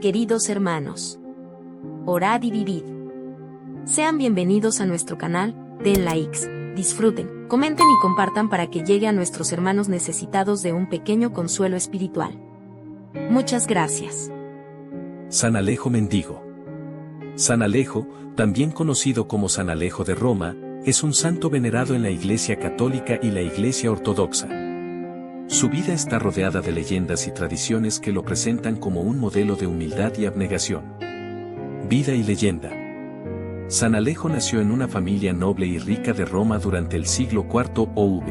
Queridos hermanos, orad y vivid. Sean bienvenidos a nuestro canal, den likes, disfruten, comenten y compartan para que llegue a nuestros hermanos necesitados de un pequeño consuelo espiritual. Muchas gracias. San Alejo Mendigo. San Alejo, también conocido como San Alejo de Roma, es un santo venerado en la Iglesia Católica y la Iglesia Ortodoxa. Su vida está rodeada de leyendas y tradiciones que lo presentan como un modelo de humildad y abnegación. Vida y leyenda. San Alejo nació en una familia noble y rica de Roma durante el siglo IV OV.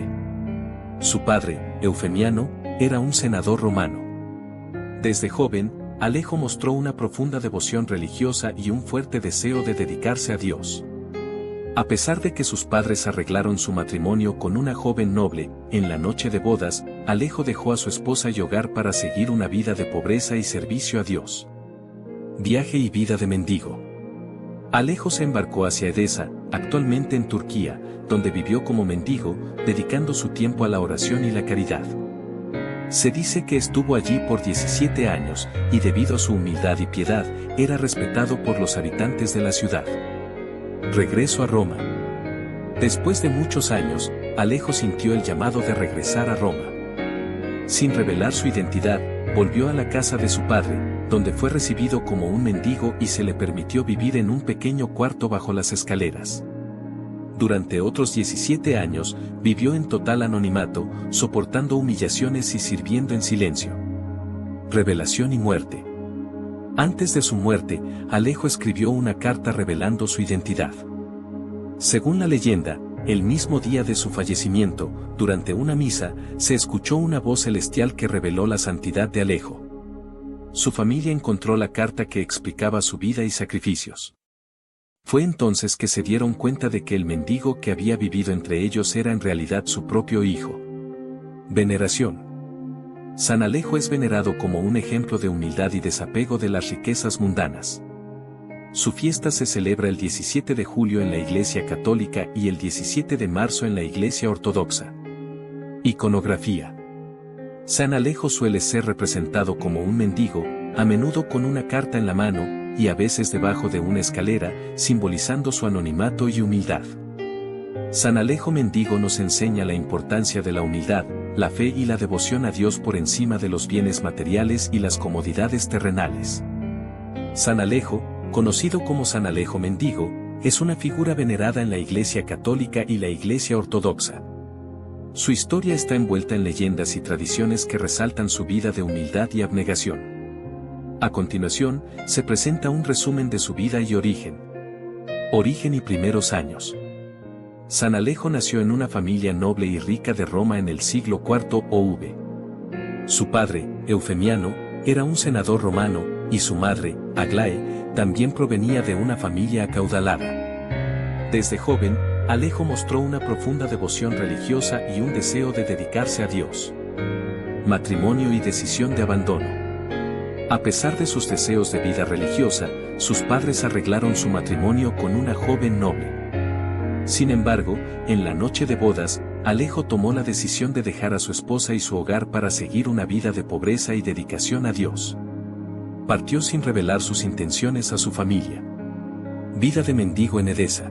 Su padre, Eufemiano, era un senador romano. Desde joven, Alejo mostró una profunda devoción religiosa y un fuerte deseo de dedicarse a Dios. A pesar de que sus padres arreglaron su matrimonio con una joven noble, en la noche de bodas, Alejo dejó a su esposa y hogar para seguir una vida de pobreza y servicio a Dios. Viaje y vida de mendigo. Alejo se embarcó hacia Edesa, actualmente en Turquía, donde vivió como mendigo, dedicando su tiempo a la oración y la caridad. Se dice que estuvo allí por 17 años, y debido a su humildad y piedad, era respetado por los habitantes de la ciudad. Regreso a Roma. Después de muchos años, Alejo sintió el llamado de regresar a Roma. Sin revelar su identidad, volvió a la casa de su padre, donde fue recibido como un mendigo y se le permitió vivir en un pequeño cuarto bajo las escaleras. Durante otros 17 años, vivió en total anonimato, soportando humillaciones y sirviendo en silencio. Revelación y muerte. Antes de su muerte, Alejo escribió una carta revelando su identidad. Según la leyenda, el mismo día de su fallecimiento, durante una misa, se escuchó una voz celestial que reveló la santidad de Alejo. Su familia encontró la carta que explicaba su vida y sacrificios. Fue entonces que se dieron cuenta de que el mendigo que había vivido entre ellos era en realidad su propio hijo. Veneración. San Alejo es venerado como un ejemplo de humildad y desapego de las riquezas mundanas. Su fiesta se celebra el 17 de julio en la Iglesia Católica y el 17 de marzo en la Iglesia Ortodoxa. Iconografía. San Alejo suele ser representado como un mendigo, a menudo con una carta en la mano, y a veces debajo de una escalera, simbolizando su anonimato y humildad. San Alejo Mendigo nos enseña la importancia de la humildad, la fe y la devoción a Dios por encima de los bienes materiales y las comodidades terrenales. San Alejo, conocido como San Alejo Mendigo, es una figura venerada en la Iglesia Católica y la Iglesia Ortodoxa. Su historia está envuelta en leyendas y tradiciones que resaltan su vida de humildad y abnegación. A continuación, se presenta un resumen de su vida y origen. Origen y primeros años. San Alejo nació en una familia noble y rica de Roma en el siglo IV OV. Su padre, Eufemiano, era un senador romano, y su madre, Aglae, también provenía de una familia acaudalada. Desde joven, Alejo mostró una profunda devoción religiosa y un deseo de dedicarse a Dios. Matrimonio y decisión de abandono. A pesar de sus deseos de vida religiosa, sus padres arreglaron su matrimonio con una joven noble. Sin embargo, en la noche de bodas, Alejo tomó la decisión de dejar a su esposa y su hogar para seguir una vida de pobreza y dedicación a Dios. Partió sin revelar sus intenciones a su familia. Vida de mendigo en Edesa.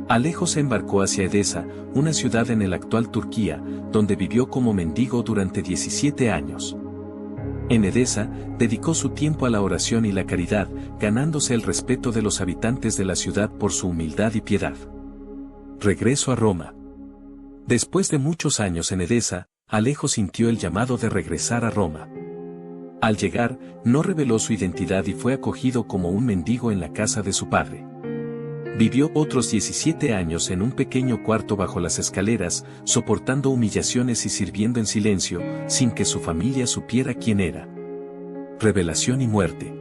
Alejo se embarcó hacia Edesa, una ciudad en el actual Turquía, donde vivió como mendigo durante 17 años. En Edesa, dedicó su tiempo a la oración y la caridad, ganándose el respeto de los habitantes de la ciudad por su humildad y piedad. Regreso a Roma. Después de muchos años en Edesa, Alejo sintió el llamado de regresar a Roma. Al llegar, no reveló su identidad y fue acogido como un mendigo en la casa de su padre. Vivió otros 17 años en un pequeño cuarto bajo las escaleras, soportando humillaciones y sirviendo en silencio, sin que su familia supiera quién era. Revelación y muerte.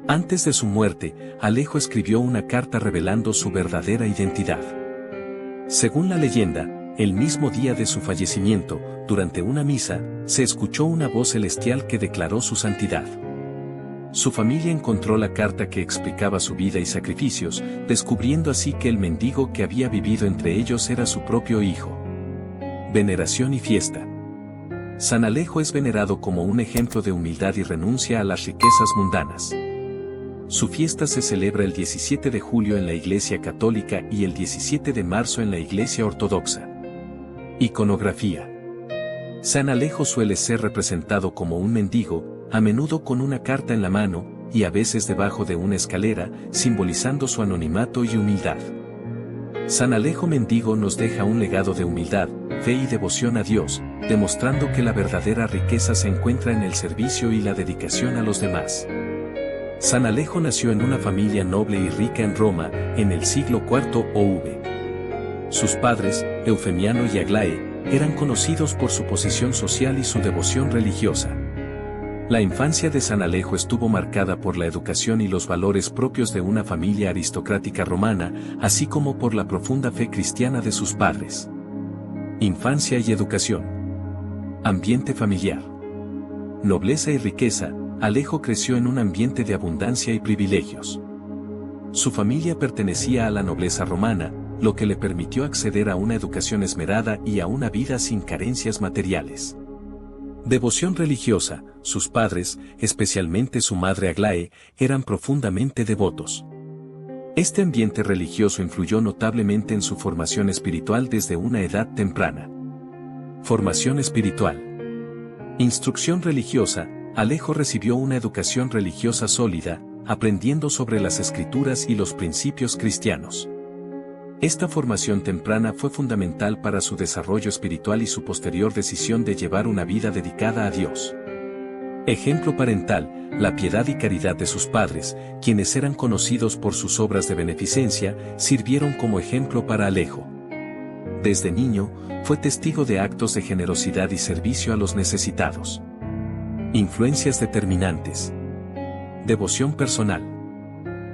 Antes de su muerte, Alejo escribió una carta revelando su verdadera identidad. Según la leyenda, el mismo día de su fallecimiento, durante una misa, se escuchó una voz celestial que declaró su santidad. Su familia encontró la carta que explicaba su vida y sacrificios, descubriendo así que el mendigo que había vivido entre ellos era su propio hijo. Veneración y fiesta. San Alejo es venerado como un ejemplo de humildad y renuncia a las riquezas mundanas. Su fiesta se celebra el 17 de julio en la Iglesia Católica y el 17 de marzo en la Iglesia Ortodoxa. Iconografía. San Alejo suele ser representado como un mendigo, a menudo con una carta en la mano, y a veces debajo de una escalera, simbolizando su anonimato y humildad. San Alejo mendigo nos deja un legado de humildad, fe y devoción a Dios, demostrando que la verdadera riqueza se encuentra en el servicio y la dedicación a los demás. San Alejo nació en una familia noble y rica en Roma, en el siglo IV OV. Sus padres, Eufemiano y Aglae, eran conocidos por su posición social y su devoción religiosa. La infancia de San Alejo estuvo marcada por la educación y los valores propios de una familia aristocrática romana, así como por la profunda fe cristiana de sus padres. Infancia y educación. Ambiente familiar. Nobleza y riqueza. Alejo creció en un ambiente de abundancia y privilegios. Su familia pertenecía a la nobleza romana, lo que le permitió acceder a una educación esmerada y a una vida sin carencias materiales. Devoción religiosa. Sus padres, especialmente su madre Aglae, eran profundamente devotos. Este ambiente religioso influyó notablemente en su formación espiritual desde una edad temprana. Formación espiritual. Instrucción religiosa. Alejo recibió una educación religiosa sólida, aprendiendo sobre las escrituras y los principios cristianos. Esta formación temprana fue fundamental para su desarrollo espiritual y su posterior decisión de llevar una vida dedicada a Dios. Ejemplo parental, la piedad y caridad de sus padres, quienes eran conocidos por sus obras de beneficencia, sirvieron como ejemplo para Alejo. Desde niño, fue testigo de actos de generosidad y servicio a los necesitados. Influencias determinantes. Devoción personal.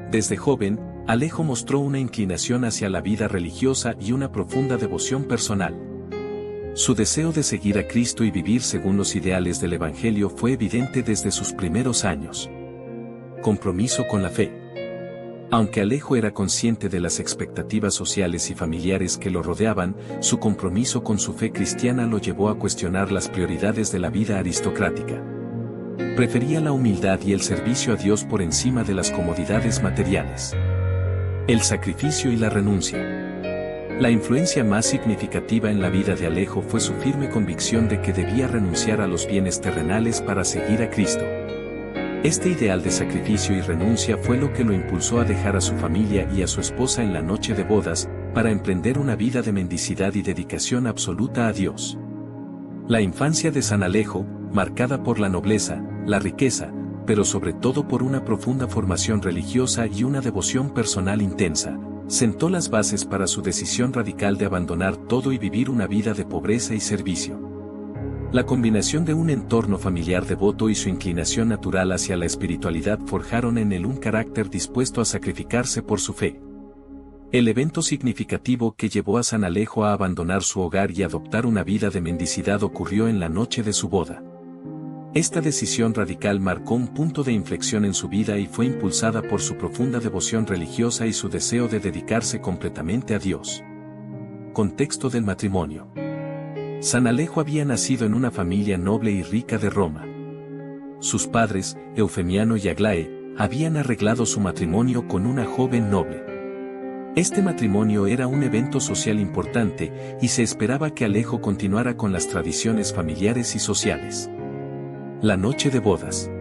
Desde joven, Alejo mostró una inclinación hacia la vida religiosa y una profunda devoción personal. Su deseo de seguir a Cristo y vivir según los ideales del Evangelio fue evidente desde sus primeros años. Compromiso con la fe. Aunque Alejo era consciente de las expectativas sociales y familiares que lo rodeaban, su compromiso con su fe cristiana lo llevó a cuestionar las prioridades de la vida aristocrática. Prefería la humildad y el servicio a Dios por encima de las comodidades materiales. El sacrificio y la renuncia. La influencia más significativa en la vida de Alejo fue su firme convicción de que debía renunciar a los bienes terrenales para seguir a Cristo. Este ideal de sacrificio y renuncia fue lo que lo impulsó a dejar a su familia y a su esposa en la noche de bodas, para emprender una vida de mendicidad y dedicación absoluta a Dios. La infancia de San Alejo, marcada por la nobleza, la riqueza, pero sobre todo por una profunda formación religiosa y una devoción personal intensa, sentó las bases para su decisión radical de abandonar todo y vivir una vida de pobreza y servicio. La combinación de un entorno familiar devoto y su inclinación natural hacia la espiritualidad forjaron en él un carácter dispuesto a sacrificarse por su fe. El evento significativo que llevó a San Alejo a abandonar su hogar y adoptar una vida de mendicidad ocurrió en la noche de su boda. Esta decisión radical marcó un punto de inflexión en su vida y fue impulsada por su profunda devoción religiosa y su deseo de dedicarse completamente a Dios. Contexto del matrimonio. San Alejo había nacido en una familia noble y rica de Roma. Sus padres, Eufemiano y Aglae, habían arreglado su matrimonio con una joven noble. Este matrimonio era un evento social importante y se esperaba que Alejo continuara con las tradiciones familiares y sociales. La noche de bodas.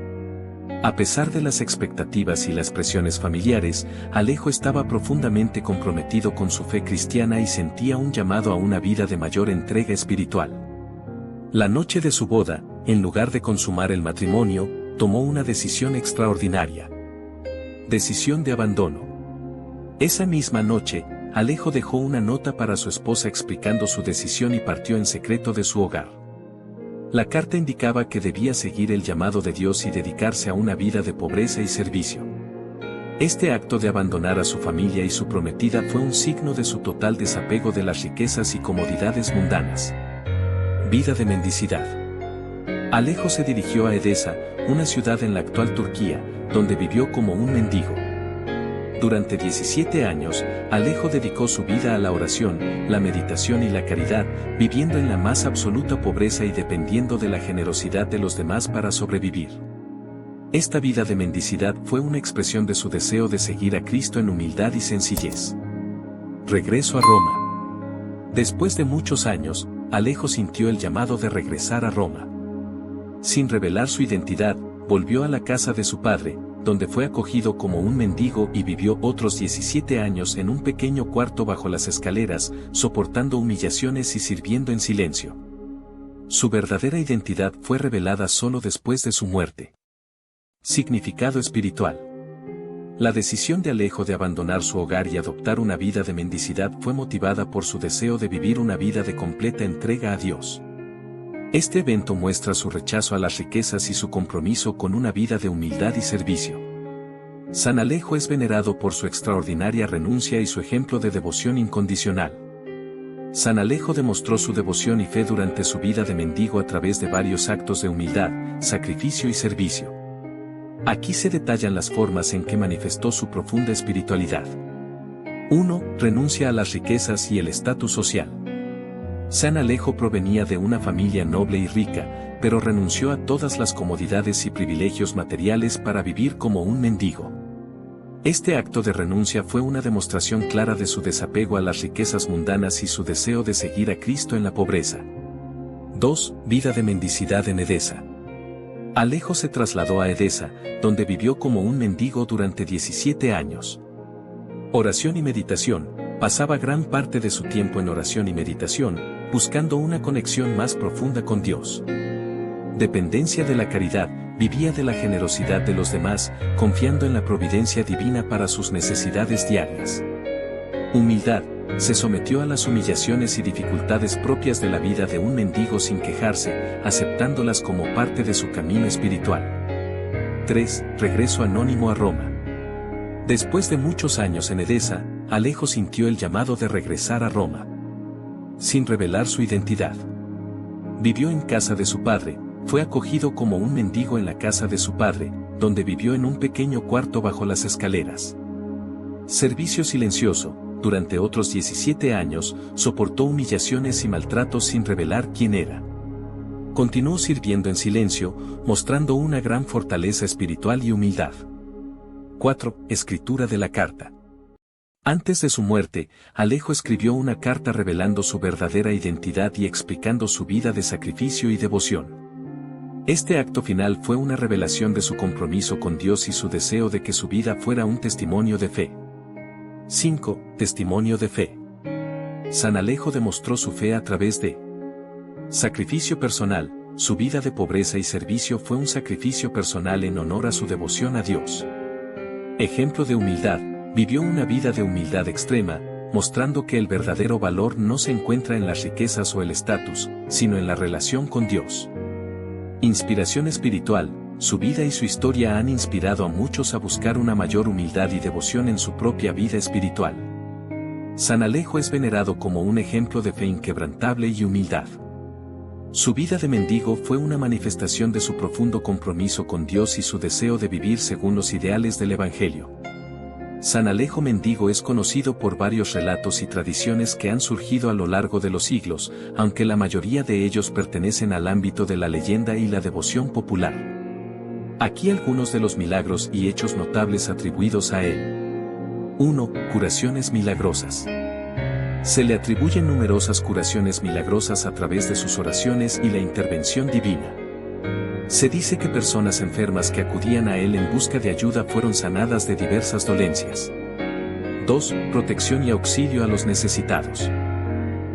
A pesar de las expectativas y las presiones familiares, Alejo estaba profundamente comprometido con su fe cristiana y sentía un llamado a una vida de mayor entrega espiritual. La noche de su boda, en lugar de consumar el matrimonio, tomó una decisión extraordinaria. Decisión de abandono. Esa misma noche, Alejo dejó una nota para su esposa explicando su decisión y partió en secreto de su hogar. La carta indicaba que debía seguir el llamado de Dios y dedicarse a una vida de pobreza y servicio. Este acto de abandonar a su familia y su prometida fue un signo de su total desapego de las riquezas y comodidades mundanas. Vida de mendicidad. Alejo se dirigió a Edesa, una ciudad en la actual Turquía, donde vivió como un mendigo. Durante 17 años, Alejo dedicó su vida a la oración, la meditación y la caridad, viviendo en la más absoluta pobreza y dependiendo de la generosidad de los demás para sobrevivir. Esta vida de mendicidad fue una expresión de su deseo de seguir a Cristo en humildad y sencillez. Regreso a Roma. Después de muchos años, Alejo sintió el llamado de regresar a Roma. Sin revelar su identidad, volvió a la casa de su padre, donde fue acogido como un mendigo y vivió otros 17 años en un pequeño cuarto bajo las escaleras, soportando humillaciones y sirviendo en silencio. Su verdadera identidad fue revelada solo después de su muerte. Significado espiritual. La decisión de Alejo de abandonar su hogar y adoptar una vida de mendicidad fue motivada por su deseo de vivir una vida de completa entrega a Dios. Este evento muestra su rechazo a las riquezas y su compromiso con una vida de humildad y servicio. San Alejo es venerado por su extraordinaria renuncia y su ejemplo de devoción incondicional. San Alejo demostró su devoción y fe durante su vida de mendigo a través de varios actos de humildad, sacrificio y servicio. Aquí se detallan las formas en que manifestó su profunda espiritualidad. 1. Renuncia a las riquezas y el estatus social. San Alejo provenía de una familia noble y rica, pero renunció a todas las comodidades y privilegios materiales para vivir como un mendigo. Este acto de renuncia fue una demostración clara de su desapego a las riquezas mundanas y su deseo de seguir a Cristo en la pobreza. 2. Vida de mendicidad en Edesa. Alejo se trasladó a Edesa, donde vivió como un mendigo durante 17 años. Oración y meditación. Pasaba gran parte de su tiempo en oración y meditación, buscando una conexión más profunda con Dios. Dependencia de la caridad, vivía de la generosidad de los demás, confiando en la providencia divina para sus necesidades diarias. Humildad, se sometió a las humillaciones y dificultades propias de la vida de un mendigo sin quejarse, aceptándolas como parte de su camino espiritual. 3. Regreso anónimo a Roma. Después de muchos años en Edesa, Alejo sintió el llamado de regresar a Roma. Sin revelar su identidad. Vivió en casa de su padre, fue acogido como un mendigo en la casa de su padre, donde vivió en un pequeño cuarto bajo las escaleras. Servicio silencioso, durante otros 17 años, soportó humillaciones y maltratos sin revelar quién era. Continuó sirviendo en silencio, mostrando una gran fortaleza espiritual y humildad. 4. Escritura de la carta. Antes de su muerte, Alejo escribió una carta revelando su verdadera identidad y explicando su vida de sacrificio y devoción. Este acto final fue una revelación de su compromiso con Dios y su deseo de que su vida fuera un testimonio de fe. 5. Testimonio de fe. San Alejo demostró su fe a través de sacrificio personal. Su vida de pobreza y servicio fue un sacrificio personal en honor a su devoción a Dios. Ejemplo de humildad. Vivió una vida de humildad extrema, mostrando que el verdadero valor no se encuentra en las riquezas o el estatus, sino en la relación con Dios. Inspiración espiritual. Su vida y su historia han inspirado a muchos a buscar una mayor humildad y devoción en su propia vida espiritual. San Alejo es venerado como un ejemplo de fe inquebrantable y humildad. Su vida de mendigo fue una manifestación de su profundo compromiso con Dios y su deseo de vivir según los ideales del Evangelio. San Alejo mendigo es conocido por varios relatos y tradiciones que han surgido a lo largo de los siglos, aunque la mayoría de ellos pertenecen al ámbito de la leyenda y la devoción popular. Aquí algunos de los milagros y hechos notables atribuidos a él. 1. Curaciones milagrosas. Se le atribuyen numerosas curaciones milagrosas a través de sus oraciones y la intervención divina. Se dice que personas enfermas que acudían a él en busca de ayuda fueron sanadas de diversas dolencias. 2. Protección y auxilio a los necesitados.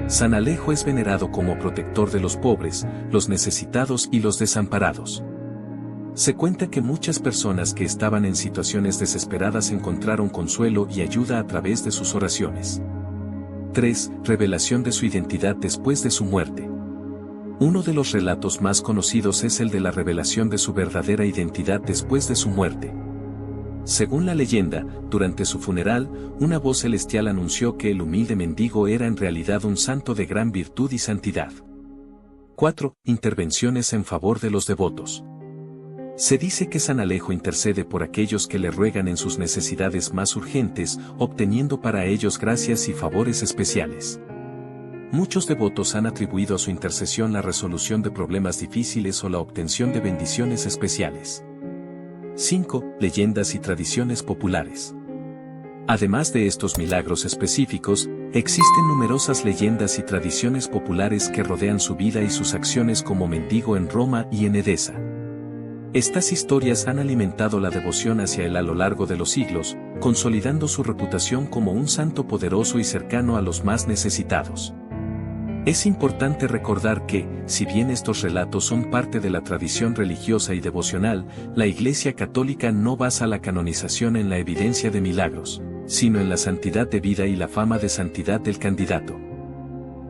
San Alejo es venerado como protector de los pobres, los necesitados y los desamparados. Se cuenta que muchas personas que estaban en situaciones desesperadas encontraron consuelo y ayuda a través de sus oraciones. 3. Revelación de su identidad después de su muerte. Uno de los relatos más conocidos es el de la revelación de su verdadera identidad después de su muerte. Según la leyenda, durante su funeral, una voz celestial anunció que el humilde mendigo era en realidad un santo de gran virtud y santidad. 4. Intervenciones en favor de los devotos. Se dice que San Alejo intercede por aquellos que le ruegan en sus necesidades más urgentes, obteniendo para ellos gracias y favores especiales. Muchos devotos han atribuido a su intercesión la resolución de problemas difíciles o la obtención de bendiciones especiales. 5. Leyendas y tradiciones populares. Además de estos milagros específicos, existen numerosas leyendas y tradiciones populares que rodean su vida y sus acciones como mendigo en Roma y en Edesa. Estas historias han alimentado la devoción hacia él a lo largo de los siglos, consolidando su reputación como un santo poderoso y cercano a los más necesitados. Es importante recordar que, si bien estos relatos son parte de la tradición religiosa y devocional, la Iglesia Católica no basa la canonización en la evidencia de milagros, sino en la santidad de vida y la fama de santidad del candidato.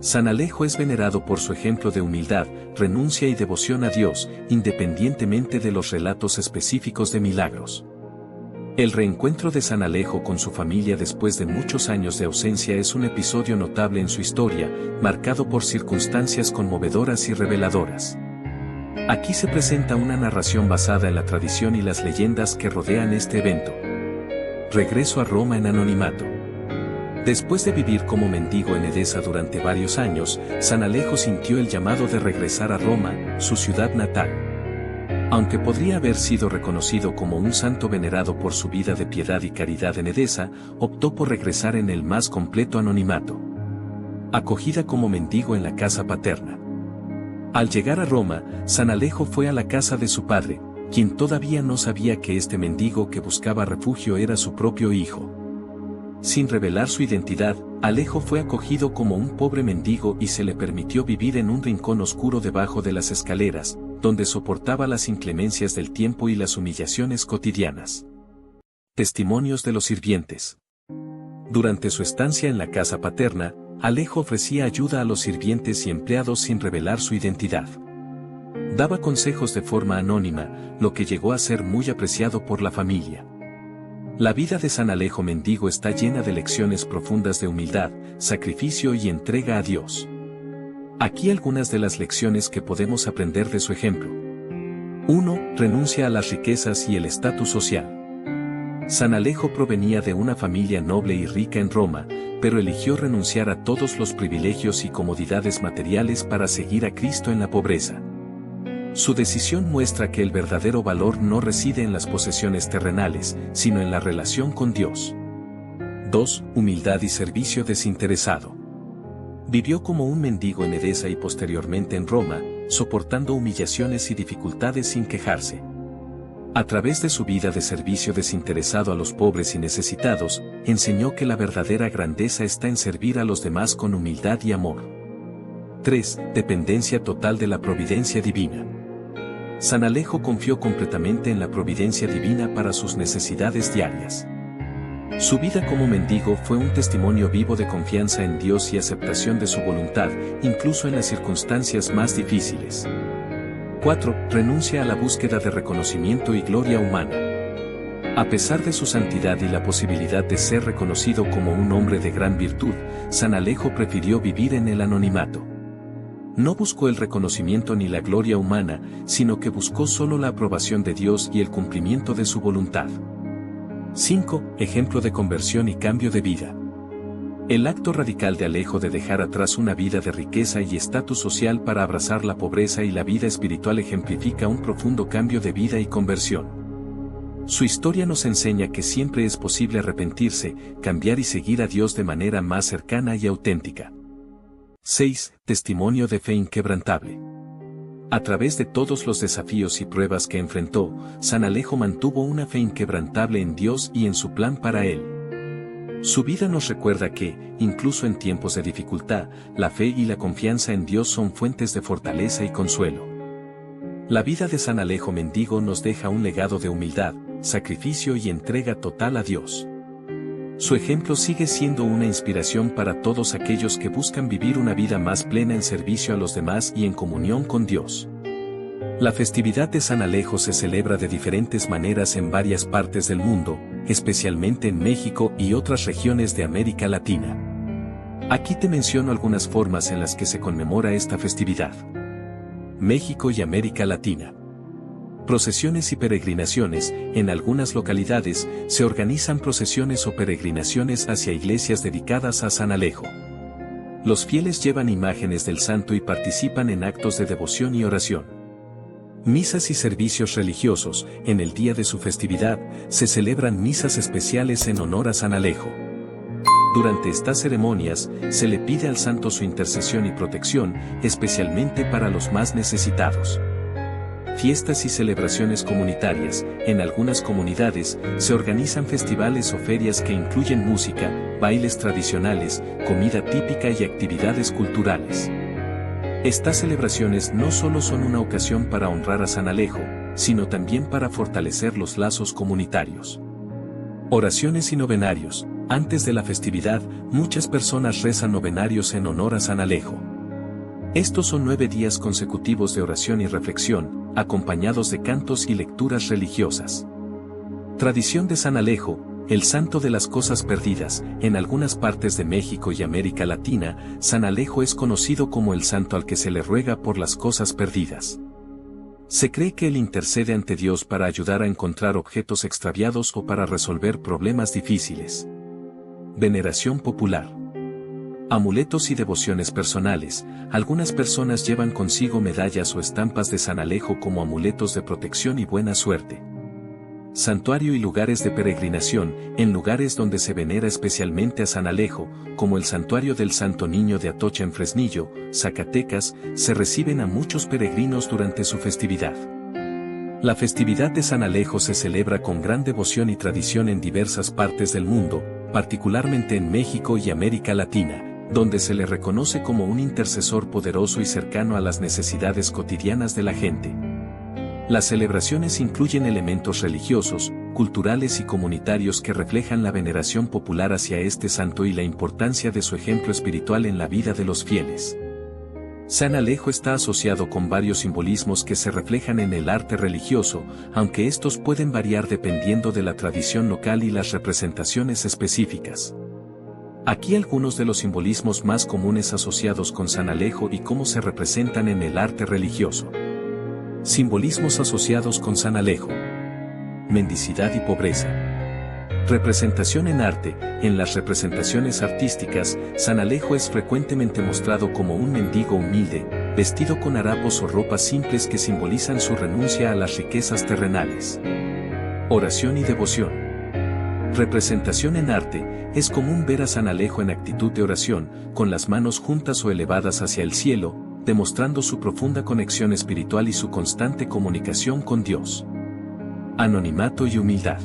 San Alejo es venerado por su ejemplo de humildad, renuncia y devoción a Dios, independientemente de los relatos específicos de milagros. El reencuentro de San Alejo con su familia después de muchos años de ausencia es un episodio notable en su historia, marcado por circunstancias conmovedoras y reveladoras. Aquí se presenta una narración basada en la tradición y las leyendas que rodean este evento. Regreso a Roma en anonimato. Después de vivir como mendigo en Edesa durante varios años, San Alejo sintió el llamado de regresar a Roma, su ciudad natal. Aunque podría haber sido reconocido como un santo venerado por su vida de piedad y caridad en Edesa, optó por regresar en el más completo anonimato. Acogida como mendigo en la casa paterna. Al llegar a Roma, San Alejo fue a la casa de su padre, quien todavía no sabía que este mendigo que buscaba refugio era su propio hijo. Sin revelar su identidad, Alejo fue acogido como un pobre mendigo y se le permitió vivir en un rincón oscuro debajo de las escaleras, donde soportaba las inclemencias del tiempo y las humillaciones cotidianas. Testimonios de los sirvientes. Durante su estancia en la casa paterna, Alejo ofrecía ayuda a los sirvientes y empleados sin revelar su identidad. Daba consejos de forma anónima, lo que llegó a ser muy apreciado por la familia. La vida de San Alejo mendigo está llena de lecciones profundas de humildad, sacrificio y entrega a Dios. Aquí algunas de las lecciones que podemos aprender de su ejemplo. 1. Renuncia a las riquezas y el estatus social. San Alejo provenía de una familia noble y rica en Roma, pero eligió renunciar a todos los privilegios y comodidades materiales para seguir a Cristo en la pobreza. Su decisión muestra que el verdadero valor no reside en las posesiones terrenales, sino en la relación con Dios. 2. Humildad y servicio desinteresado. Vivió como un mendigo en Edesa y posteriormente en Roma, soportando humillaciones y dificultades sin quejarse. A través de su vida de servicio desinteresado a los pobres y necesitados, enseñó que la verdadera grandeza está en servir a los demás con humildad y amor. 3. Dependencia total de la providencia divina. San Alejo confió completamente en la providencia divina para sus necesidades diarias. Su vida como mendigo fue un testimonio vivo de confianza en Dios y aceptación de su voluntad, incluso en las circunstancias más difíciles. 4. Renuncia a la búsqueda de reconocimiento y gloria humana. A pesar de su santidad y la posibilidad de ser reconocido como un hombre de gran virtud, San Alejo prefirió vivir en el anonimato. No buscó el reconocimiento ni la gloria humana, sino que buscó solo la aprobación de Dios y el cumplimiento de su voluntad. 5. Ejemplo de conversión y cambio de vida. El acto radical de Alejo de dejar atrás una vida de riqueza y estatus social para abrazar la pobreza y la vida espiritual ejemplifica un profundo cambio de vida y conversión. Su historia nos enseña que siempre es posible arrepentirse, cambiar y seguir a Dios de manera más cercana y auténtica. 6. Testimonio de fe inquebrantable. A través de todos los desafíos y pruebas que enfrentó, San Alejo mantuvo una fe inquebrantable en Dios y en su plan para él. Su vida nos recuerda que, incluso en tiempos de dificultad, la fe y la confianza en Dios son fuentes de fortaleza y consuelo. La vida de San Alejo mendigo nos deja un legado de humildad, sacrificio y entrega total a Dios. Su ejemplo sigue siendo una inspiración para todos aquellos que buscan vivir una vida más plena en servicio a los demás y en comunión con Dios. La festividad de San Alejo se celebra de diferentes maneras en varias partes del mundo, especialmente en México y otras regiones de América Latina. Aquí te menciono algunas formas en las que se conmemora esta festividad. México y América Latina. Procesiones y peregrinaciones. En algunas localidades, se organizan procesiones o peregrinaciones hacia iglesias dedicadas a San Alejo. Los fieles llevan imágenes del santo y participan en actos de devoción y oración. Misas y servicios religiosos. En el día de su festividad, se celebran misas especiales en honor a San Alejo. Durante estas ceremonias, se le pide al santo su intercesión y protección, especialmente para los más necesitados. Fiestas y celebraciones comunitarias. En algunas comunidades, se organizan festivales o ferias que incluyen música, bailes tradicionales, comida típica y actividades culturales. Estas celebraciones no solo son una ocasión para honrar a San Alejo, sino también para fortalecer los lazos comunitarios. Oraciones y novenarios. Antes de la festividad, muchas personas rezan novenarios en honor a San Alejo. Estos son 9 días consecutivos de oración y reflexión, acompañados de cantos y lecturas religiosas. Tradición de San Alejo, el santo de las cosas perdidas. En algunas partes de México y América Latina, San Alejo es conocido como el santo al que se le ruega por las cosas perdidas. Se cree que él intercede ante Dios para ayudar a encontrar objetos extraviados o para resolver problemas difíciles. Veneración popular. Amuletos y devociones personales. Algunas personas llevan consigo medallas o estampas de San Alejo como amuletos de protección y buena suerte. Santuario y lugares de peregrinación. En lugares donde se venera especialmente a San Alejo, como el Santuario del Santo Niño de Atocha en Fresnillo, Zacatecas, se reciben a muchos peregrinos durante su festividad. La festividad de San Alejo se celebra con gran devoción y tradición en diversas partes del mundo, particularmente en México y América Latina, donde se le reconoce como un intercesor poderoso y cercano a las necesidades cotidianas de la gente. Las celebraciones incluyen elementos religiosos, culturales y comunitarios que reflejan la veneración popular hacia este santo y la importancia de su ejemplo espiritual en la vida de los fieles. San Alejo está asociado con varios simbolismos que se reflejan en el arte religioso, aunque estos pueden variar dependiendo de la tradición local y las representaciones específicas. Aquí algunos de los simbolismos más comunes asociados con San Alejo y cómo se representan en el arte religioso. Simbolismos asociados con San Alejo. Mendicidad y pobreza. Representación en arte. En las representaciones artísticas, San Alejo es frecuentemente mostrado como un mendigo humilde, vestido con harapos o ropas simples que simbolizan su renuncia a las riquezas terrenales. Oración y devoción. Representación en arte. Es común ver a San Alejo en actitud de oración, con las manos juntas o elevadas hacia el cielo, demostrando su profunda conexión espiritual y su constante comunicación con Dios. Anonimato y humildad.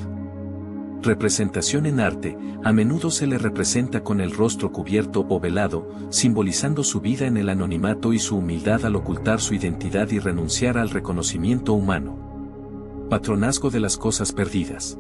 Representación en arte. A menudo se le representa con el rostro cubierto o velado, simbolizando su vida en el anonimato y su humildad al ocultar su identidad y renunciar al reconocimiento humano. Patronazgo de las cosas perdidas.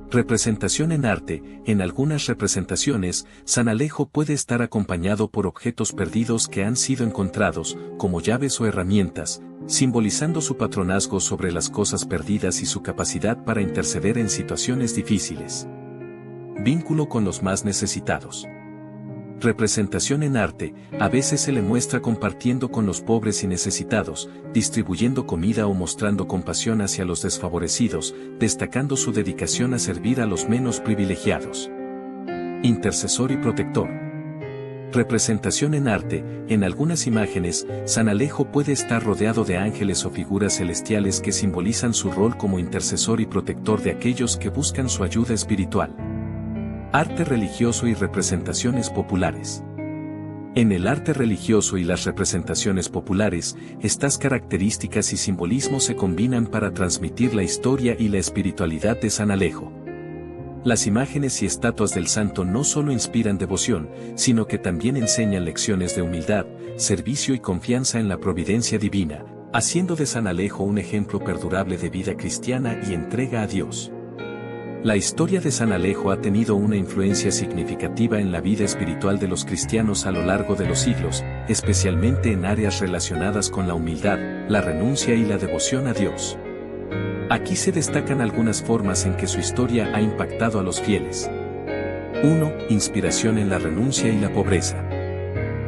Representación en arte. En algunas representaciones, San Alejo puede estar acompañado por objetos perdidos que han sido encontrados, como llaves o herramientas, simbolizando su patronazgo sobre las cosas perdidas y su capacidad para interceder en situaciones difíciles. Vínculo con los más necesitados. Representación en arte. A veces se le muestra compartiendo con los pobres y necesitados, distribuyendo comida o mostrando compasión hacia los desfavorecidos, destacando su dedicación a servir a los menos privilegiados. Intercesor y protector. Representación en arte. En algunas imágenes, San Alejo puede estar rodeado de ángeles o figuras celestiales que simbolizan su rol como intercesor y protector de aquellos que buscan su ayuda espiritual. Arte religioso y representaciones populares. En el arte religioso y las representaciones populares, estas características y simbolismos se combinan para transmitir la historia y la espiritualidad de San Alejo. Las imágenes y estatuas del santo no solo inspiran devoción, sino que también enseñan lecciones de humildad, servicio y confianza en la providencia divina, haciendo de San Alejo un ejemplo perdurable de vida cristiana y entrega a Dios. La historia de San Alejo ha tenido una influencia significativa en la vida espiritual de los cristianos a lo largo de los siglos, especialmente en áreas relacionadas con la humildad, la renuncia y la devoción a Dios. Aquí se destacan algunas formas en que su historia ha impactado a los fieles. 1. Inspiración en la renuncia y la pobreza.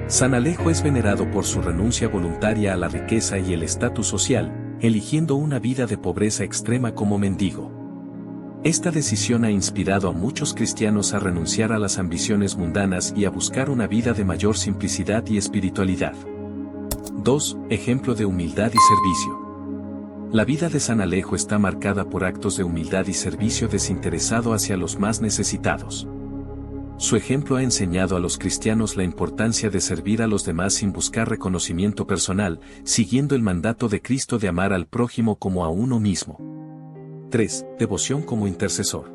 San Alejo es venerado por su renuncia voluntaria a la riqueza y el estatus social, eligiendo una vida de pobreza extrema como mendigo. Esta decisión ha inspirado a muchos cristianos a renunciar a las ambiciones mundanas y a buscar una vida de mayor simplicidad y espiritualidad. 2. Ejemplo de humildad y servicio. La vida de San Alejo está marcada por actos de humildad y servicio desinteresado hacia los más necesitados. Su ejemplo ha enseñado a los cristianos la importancia de servir a los demás sin buscar reconocimiento personal, siguiendo el mandato de Cristo de amar al prójimo como a uno mismo. 3. Devoción como intercesor.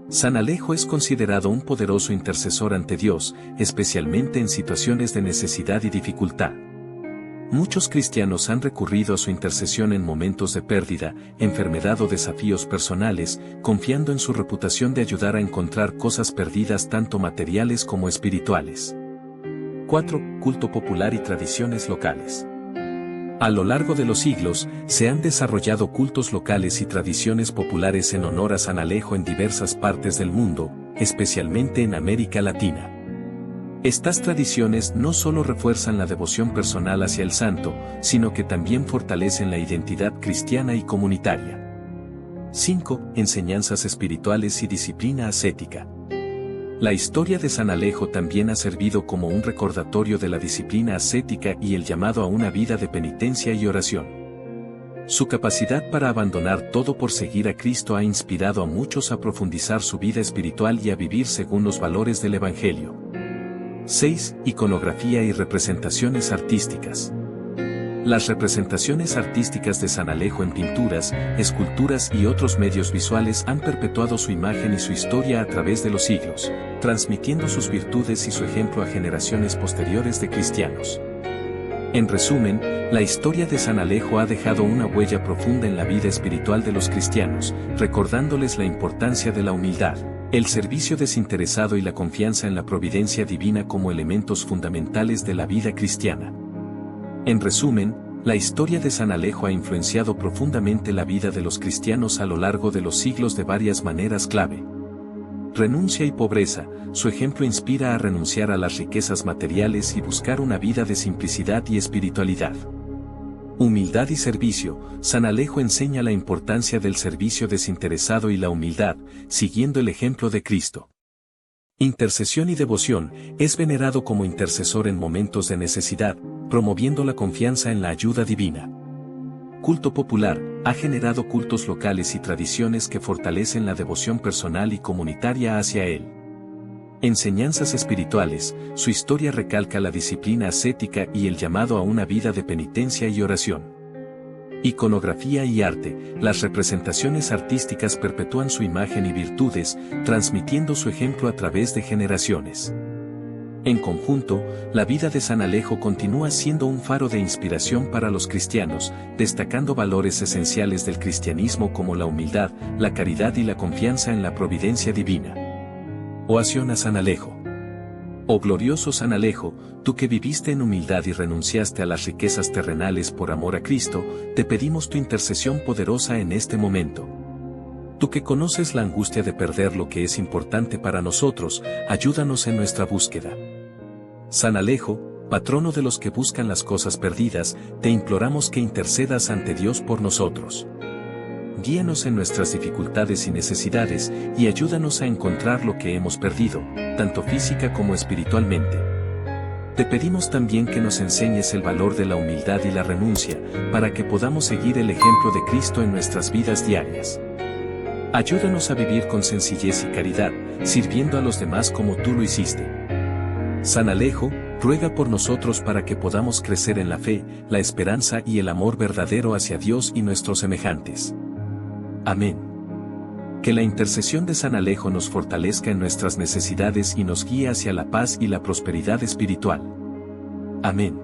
San Alejo es considerado un poderoso intercesor ante Dios, especialmente en situaciones de necesidad y dificultad. Muchos cristianos han recurrido a su intercesión en momentos de pérdida, enfermedad o desafíos personales, confiando en su reputación de ayudar a encontrar cosas perdidas tanto materiales como espirituales. 4. Culto popular y tradiciones locales. A lo largo de los siglos, se han desarrollado cultos locales y tradiciones populares en honor a San Alejo en diversas partes del mundo, especialmente en América Latina. Estas tradiciones no solo refuerzan la devoción personal hacia el santo, sino que también fortalecen la identidad cristiana y comunitaria. 5. Enseñanzas espirituales y disciplina ascética. La historia de San Alejo también ha servido como un recordatorio de la disciplina ascética y el llamado a una vida de penitencia y oración. Su capacidad para abandonar todo por seguir a Cristo ha inspirado a muchos a profundizar su vida espiritual y a vivir según los valores del Evangelio. 6. Iconografía y representaciones artísticas. Las representaciones artísticas de San Alejo en pinturas, esculturas y otros medios visuales han perpetuado su imagen y su historia a través de los siglos, transmitiendo sus virtudes y su ejemplo a generaciones posteriores de cristianos. En resumen, la historia de San Alejo ha dejado una huella profunda en la vida espiritual de los cristianos, recordándoles la importancia de la humildad, el servicio desinteresado y la confianza en la providencia divina como elementos fundamentales de la vida cristiana. En resumen, la historia de San Alejo ha influenciado profundamente la vida de los cristianos a lo largo de los siglos de varias maneras clave. Renuncia y pobreza, su ejemplo inspira a renunciar a las riquezas materiales y buscar una vida de simplicidad y espiritualidad. Humildad y servicio, San Alejo enseña la importancia del servicio desinteresado y la humildad, siguiendo el ejemplo de Cristo. Intercesión y devoción, es venerado como intercesor en momentos de necesidad, promoviendo la confianza en la ayuda divina. Culto popular, ha generado cultos locales y tradiciones que fortalecen la devoción personal y comunitaria hacia él. Enseñanzas espirituales, su historia recalca la disciplina ascética y el llamado a una vida de penitencia y oración. Iconografía y arte, las representaciones artísticas perpetúan su imagen y virtudes, transmitiendo su ejemplo a través de generaciones. En conjunto, la vida de San Alejo continúa siendo un faro de inspiración para los cristianos, destacando valores esenciales del cristianismo como la humildad, la caridad y la confianza en la providencia divina. Oración a San Alejo. Oh glorioso San Alejo, tú que viviste en humildad y renunciaste a las riquezas terrenales por amor a Cristo, te pedimos tu intercesión poderosa en este momento. Tú que conoces la angustia de perder lo que es importante para nosotros, ayúdanos en nuestra búsqueda. San Alejo, patrono de los que buscan las cosas perdidas, te imploramos que intercedas ante Dios por nosotros. Guíanos en nuestras dificultades y necesidades, y ayúdanos a encontrar lo que hemos perdido, tanto física como espiritualmente. Te pedimos también que nos enseñes el valor de la humildad y la renuncia, para que podamos seguir el ejemplo de Cristo en nuestras vidas diarias. Ayúdanos a vivir con sencillez y caridad, sirviendo a los demás como tú lo hiciste. San Alejo, ruega por nosotros para que podamos crecer en la fe, la esperanza y el amor verdadero hacia Dios y nuestros semejantes. Amén. Que la intercesión de San Alejo nos fortalezca en nuestras necesidades y nos guíe hacia la paz y la prosperidad espiritual. Amén.